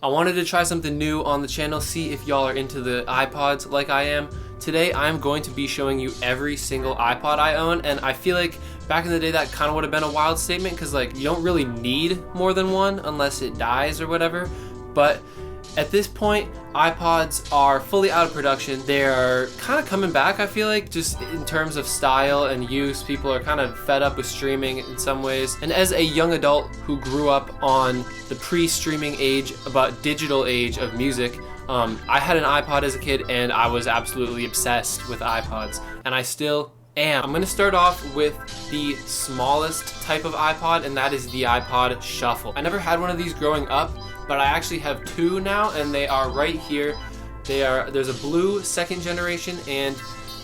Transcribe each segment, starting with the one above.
I wanted to try something new on the channel, see if y'all are into the iPods like I am. Today I'm going to be showing you every single iPod I own, and I feel like back in the day that kind of would have been a wild statement because like you don't really need more than one unless it dies or whatever. But at this point, iPods are fully out of production. They're kind of coming back, I feel like, just in terms of style and use. People are kind of fed up with streaming in some ways. And as a young adult who grew up on the pre-streaming age, about digital age of music, I had an iPod as a kid and I was absolutely obsessed with iPods. And I still am. I'm gonna start off with the smallest type of iPod, and that is the iPod Shuffle. I never had one of these growing up, but I actually have two now, and they are right here. There's a blue second generation and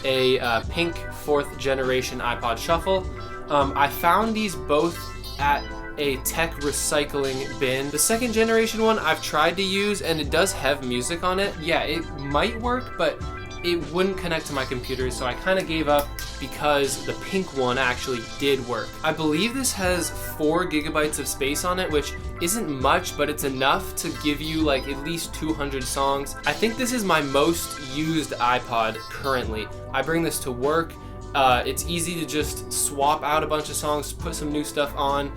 a pink fourth generation iPod Shuffle. I found these both at a tech recycling bin. The second generation one I've tried to use, and it does have music on it. Yeah, it might work, but it wouldn't connect to my computer, so I kind of gave up because the pink one actually did work. I believe this has 4 gigabytes of space on it, which isn't much, but it's enough to give you like at least 200 songs. I think this is my most used iPod currently. I bring this to work. It's easy to just swap out a bunch of songs, put some new stuff on,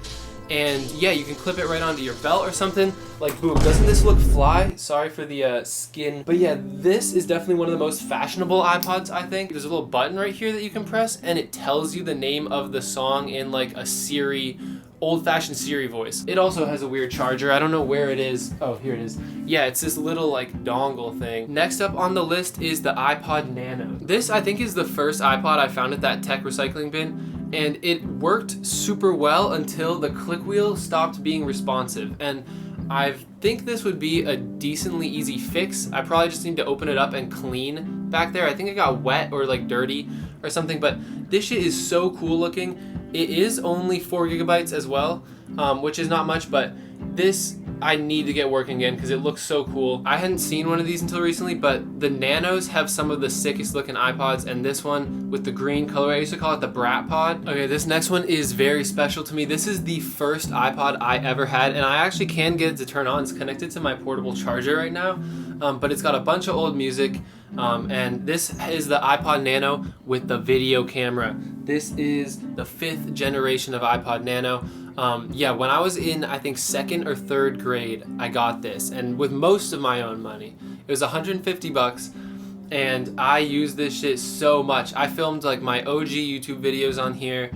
and yeah, you can clip it right onto your belt or something. Like, boom, doesn't this look fly? Sorry for the skin. But yeah, this is definitely one of the most fashionable iPods, I think. There's a little button right here that you can press, and it tells you the name of the song in like a Siri, old-fashioned Siri voice. It also has a weird charger. I don't know where it is. Oh, here it is. Yeah, it's this little like dongle thing. Next up on the list is the iPod Nano. This, I think, is the first iPod I found at that tech recycling bin. And it worked super well until the click wheel stopped being responsive. And I think this would be a decently easy fix. I probably just need to open it up and clean back there. I think it got wet or like dirty or something, but this shit is so cool looking. It is only 4 gigabytes as well, which is not much, but this I need to get working again because it looks so cool. I hadn't seen one of these until recently, but the Nanos have some of the sickest looking iPods, and this one with the green color, I used to call it the Brat Pod. Okay, this next one is very special to me. This is the first iPod I ever had, and I actually can get it to turn on. It's connected to my portable charger right now, but it's got a bunch of old music, and this is the iPod Nano with the video camera. This is the 5th generation of iPod Nano. Yeah, when I was in, I think, 2nd or 3rd grade, I got this, and with most of my own money. It was 150 bucks, and I used this shit so much. I filmed like my OG YouTube videos on here.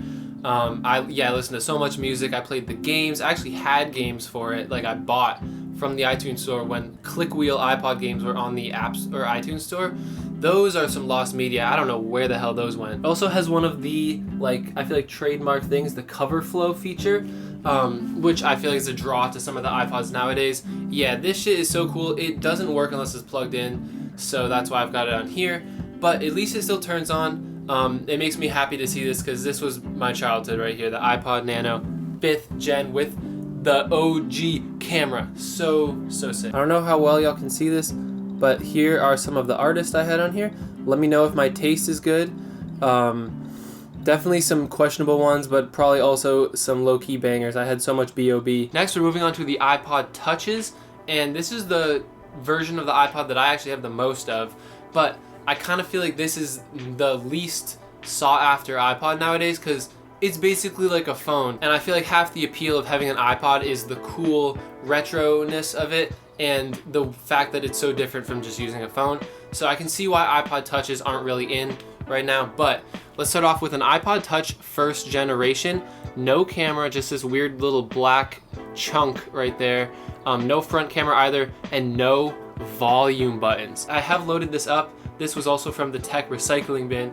I listened to so much music. I played the games. I actually had games for it, like I bought from the iTunes store when click wheel iPod games were on the apps or iTunes store. Those are some lost media. I don't know where the hell those went. It also has one of the, like, I feel like trademark things, the cover flow feature, which I feel like is a draw to some of the iPods nowadays. Yeah, this shit is so cool. It doesn't work unless it's plugged in, so that's why I've got it on here. But at least it still turns on. It makes me happy to see this because this was my childhood right here, the iPod Nano 5th gen with the OG camera. So sick. I don't know how well y'all can see this, but here are some of the artists I had on here. Let me know if my taste is good. Definitely some questionable ones, but probably also some low-key bangers. I had so much B.O.B. Next, we're moving on to the iPod Touches, and this is the version of the iPod that I actually have the most of, but I kind of feel like this is the least sought-after iPod nowadays because it's basically like a phone, and I feel like half the appeal of having an iPod is the cool retro-ness of it and the fact that it's so different from just using a phone. So I can see why iPod Touches aren't really in right now, but let's start off with an iPod Touch 1st generation. No camera, just this weird little black chunk right there. No front camera either, and no volume buttons. I have loaded this up. This was also from the tech recycling bin.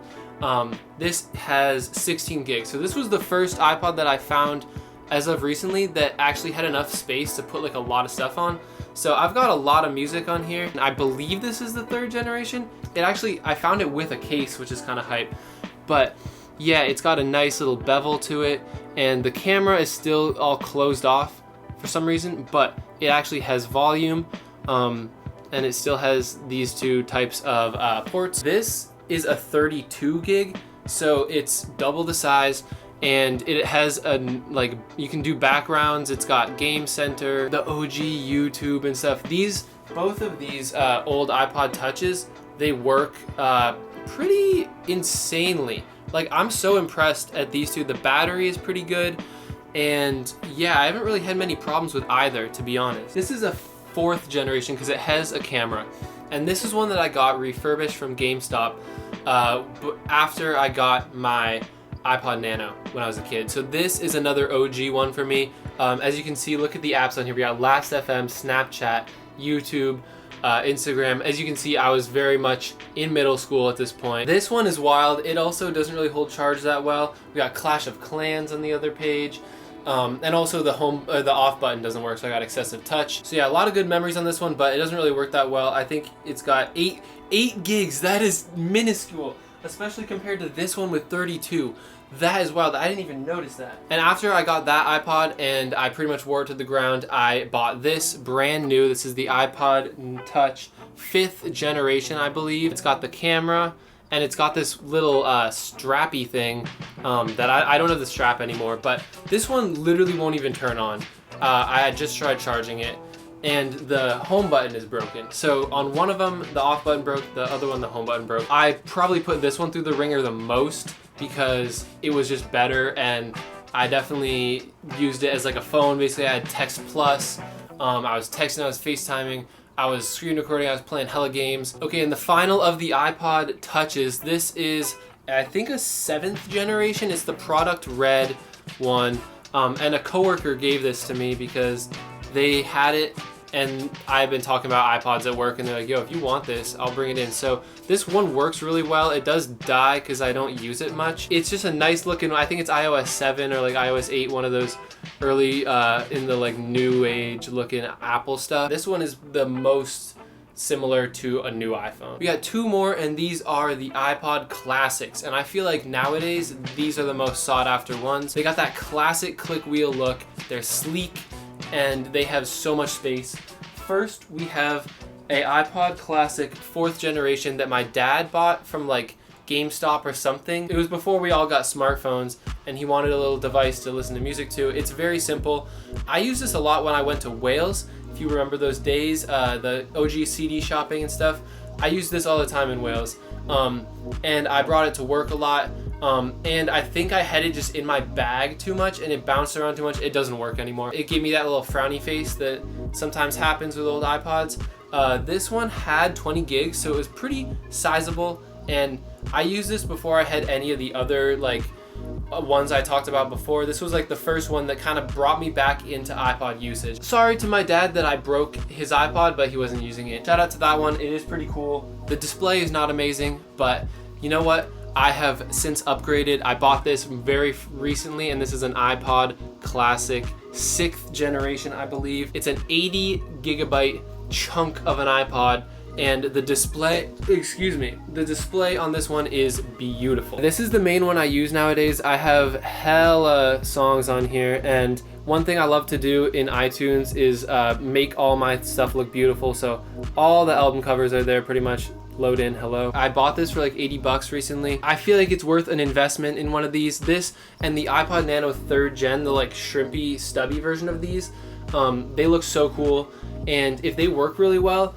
This has 16 gigs. So this was the first iPod that I found as of recently that actually had enough space to put like a lot of stuff on. So I've got a lot of music on here, and I believe this is the 3rd generation. I found it with a case, which is kind of hype. But yeah, it's got a nice little bevel to it, and the camera is still all closed off for some reason, but it actually has volume, and it still has these 2 types of ports. This is a 32 gig, so it's double the size, and it has a, like, you can do backgrounds. It's got Game Center, the OG YouTube and stuff. Both of these old iPod Touches, they work pretty insanely. Like, I'm so impressed at these two. The battery is pretty good, and yeah, I haven't really had many problems with either, to be honest. This is a 4th generation because it has a camera, and this is one that I got refurbished from GameStop after I got my iPod Nano when I was a kid. So this is another OG one for me. As you can see, look at the apps on here. We got Last.fm, Snapchat, YouTube, Instagram. As you can see, I was very much in middle school at this point. This one is wild. It also doesn't really hold charge that well. We got Clash of Clans on the other page. And also the off button doesn't work, so I got excessive touch. So yeah, a lot of good memories on this one, but it doesn't really work that well. I think it's got 8 gigs. That is minuscule, especially compared to this one with 32. That is wild. I didn't even notice that. And after I got that iPod and I pretty much wore it to the ground, I bought this brand new. This is the iPod Touch 5th generation, I believe. It's got the camera, and it's got this little strappy thing that I don't have the strap anymore, but this one literally won't even turn on. I had just tried charging it, and the home button is broken. So on one of them, the off button broke, the other one, the home button broke. I probably put this one through the ringer the most because it was just better, and I definitely used it as like a phone. Basically, I had Text Plus. I was texting, I was FaceTiming, I was screen recording, I was playing hella games. Okay, and the final of the iPod Touches, this is, I think, a 7th generation. It's the Product Red one, and a coworker gave this to me because they had it, and I've been talking about iPods at work, and they're like, yo, if you want this, I'll bring it in. So this one works really well. It does die because I don't use it much. It's just a nice looking, I think it's iOS 7 or like iOS 8, one of those early in the like new age looking Apple stuff. This one is the most similar to a new iPhone. We got 2 more, and these are the iPod Classics, and I feel like nowadays these are the most sought after ones. They got that classic click wheel look. They're sleek, and they have so much space. First, we have a iPod Classic 4th generation that my dad bought from like GameStop or something. It was before we all got smartphones, and he wanted a little device to listen to music to. It's very simple. I used this a lot when I went to Wales. If you remember those days, the OG CD shopping and stuff, I used this all the time in Wales. And I brought it to work a lot. And I think I had it just in my bag too much, and it bounced around too much. It doesn't work anymore. It gave me that little frowny face that sometimes happens with old iPods. This one had 20 gigs, so it was pretty sizable, and I used this before I had any of the other like ones I talked about before. This was like the first one that kind of brought me back into iPod usage. Sorry to my dad that I broke his iPod, but he wasn't using it. Shout out to that one. It is pretty cool. The display is not amazing, but you know what? I have since upgraded. I bought this very recently, and this is an iPod Classic 6th generation, I believe. It's an 80 gigabyte chunk of an iPod, and the display, the display on this one is beautiful. This is the main one I use nowadays. I have hella songs on here, and one thing I love to do in iTunes is make all my stuff look beautiful, so all the album covers are there pretty much. Load in, hello. I bought this for like 80 bucks recently. I feel like it's worth an investment in one of these. This and the iPod Nano 3rd gen, the like shrimpy, stubby version of these, they look so cool. And if they work really well,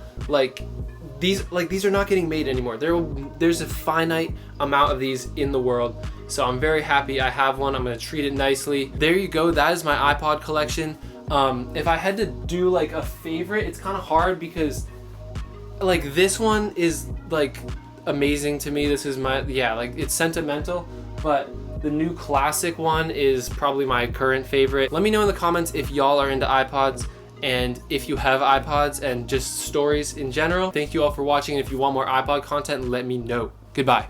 these are not getting made anymore. There's a finite amount of these in the world. So I'm very happy I have one. I'm gonna treat it nicely. There you go, that is my iPod collection. If I had to do like a favorite, it's kind of hard because like this one is like amazing to me. This is my, like it's sentimental, but the new classic one is probably my current favorite. Let me know in the comments if y'all are into iPods and if you have iPods and just stories in general. Thank you all for watching. If you want more iPod content, let me know. Goodbye.